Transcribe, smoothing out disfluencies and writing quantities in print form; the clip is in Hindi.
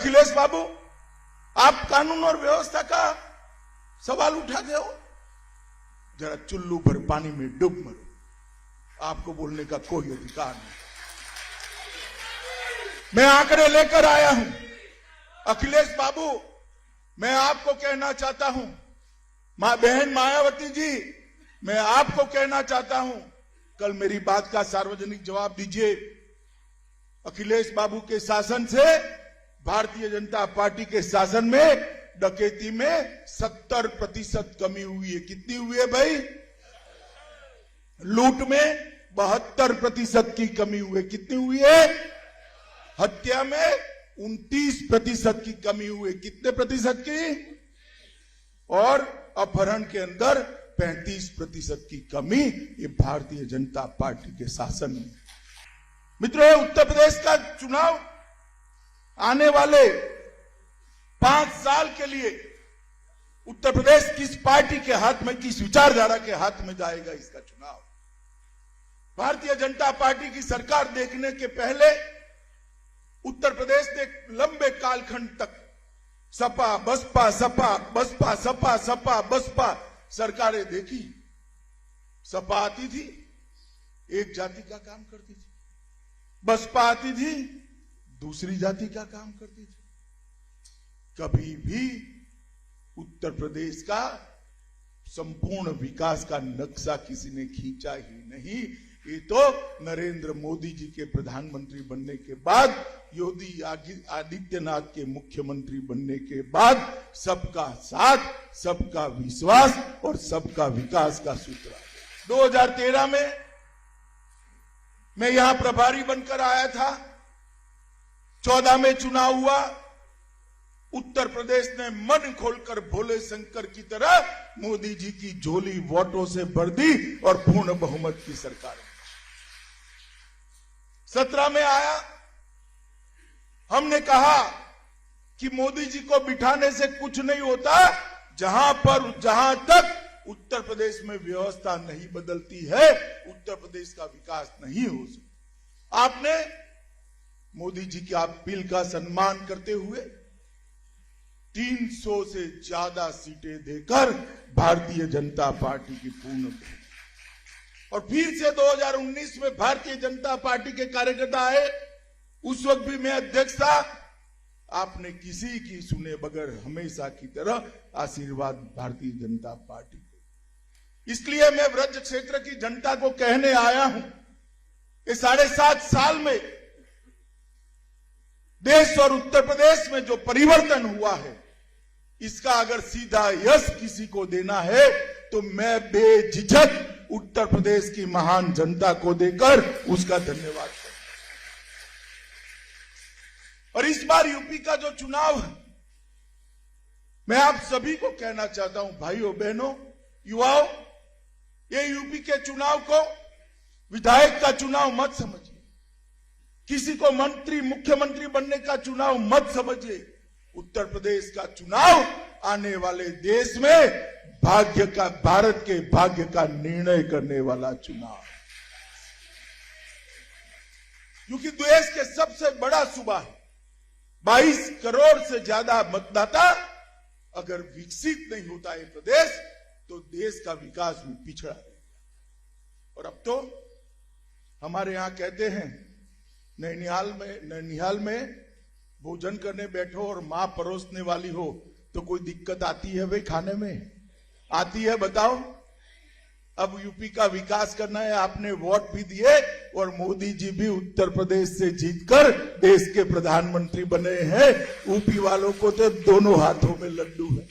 अखिलेश बाबू, आप कानून और व्यवस्था का सवाल उठाते हो, जरा चुल्लू भर पानी में डूब मरो, आपको बोलने का कोई अधिकार नहीं। मैं आंकड़े लेकर आया हूं। अखिलेश बाबू, मैं आपको कहना चाहता हूं, बहन मायावती जी, मैं आपको कहना चाहता हूं, कल मेरी बात का सार्वजनिक जवाब दीजिए। अखिलेश बाबू के शासन से भारतीय जनता पार्टी के शासन में डकैती में 70% कमी हुई है। कितनी हुई है भाई? लूट में 72% की कमी हुई है। कितनी हुई है? हत्या में 29% की कमी हुई है। कितने प्रतिशत की? और अपहरण के अंदर 35% की कमी, ये भारतीय जनता पार्टी के शासन में। मित्रों, उत्तर प्रदेश का चुनाव आने वाले 5 साल के लिए उत्तर प्रदेश किस पार्टी के हाथ में, किस विचारधारा के हाथ में जाएगा, इसका चुनाव भारतीय जनता पार्टी की सरकार देखने के पहले उत्तर प्रदेश ने एक लंबे कालखंड तक सपा बसपा सपा बसपा सपा सपा बसपा सरकारें देखी। सपा आती थी, एक जाति का काम करती थी, बसपा आती थी, दूसरी जाति का काम करती थी। कभी भी उत्तर प्रदेश का संपूर्ण विकास का नक्शा किसी ने खींचा ही नहीं। ये तो नरेंद्र मोदी जी के प्रधानमंत्री बनने के बाद, योगी आदित्यनाथ के मुख्यमंत्री बनने के बाद सबका साथ, सबका विश्वास और सबका विकास का सूत्र। 2013 में मैं यहां प्रभारी बनकर आया था। 14 में चुनाव हुआ। उत्तर प्रदेश ने मन खोलकर भोले शंकर की तरह मोदी जी की झोली वोटों से भर दी और पूर्ण बहुमत की सरकार। 17 में आया, हमने कहा कि मोदी जी को बिठाने से कुछ नहीं होता, जहां तक उत्तर प्रदेश में व्यवस्था नहीं बदलती है, उत्तर प्रदेश का विकास नहीं हो सकता। आपने मोदी जी की अपील का सम्मान करते हुए 300 से ज्यादा सीटें देकर भारतीय जनता पार्टी की पूर्ण, और फिर से 2019 में भारतीय जनता पार्टी के कार्यकर्ता आए। उस वक्त भी मैं अध्यक्ष था। आपने किसी की सुने बगैर हमेशा की तरह आशीर्वाद भारतीय जनता पार्टी को। इसलिए मैं ब्रज क्षेत्र की जनता को कहने आया हूं, ये 7.5 साल में देश और उत्तर प्रदेश में जो परिवर्तन हुआ है, इसका अगर सीधा यश किसी को देना है तो मैं बेझिझक उत्तर प्रदेश की महान जनता को देकर उसका धन्यवाद करता हूं। और इस बार यूपी का जो चुनाव है, मैं आप सभी को कहना चाहता हूं, भाइयों बहनों युवाओं, ये यूपी के चुनाव को विधायक का चुनाव मत समझिए, किसी को मंत्री मुख्यमंत्री बनने का चुनाव मत समझिए। उत्तर प्रदेश का चुनाव आने वाले देश में भारत के भाग्य का निर्णय करने वाला चुनाव, क्योंकि देश के सबसे बड़ा सूबा है। 22 करोड़ से ज्यादा मतदाता अगर विकसित नहीं होता है प्रदेश, तो देश का विकास भी पिछड़ा रहेगा। और अब तो हमारे यहां कहते हैं, नैनिहाल में भोजन करने बैठो और मां परोसने वाली हो तो कोई दिक्कत आती है भाई? खाने में आती है? बताओ। अब यूपी का विकास करना है, आपने वोट भी दिए और मोदी जी भी उत्तर प्रदेश से जीतकर देश के प्रधानमंत्री बने हैं। यूपी वालों को तो दोनों हाथों में लड्डू है।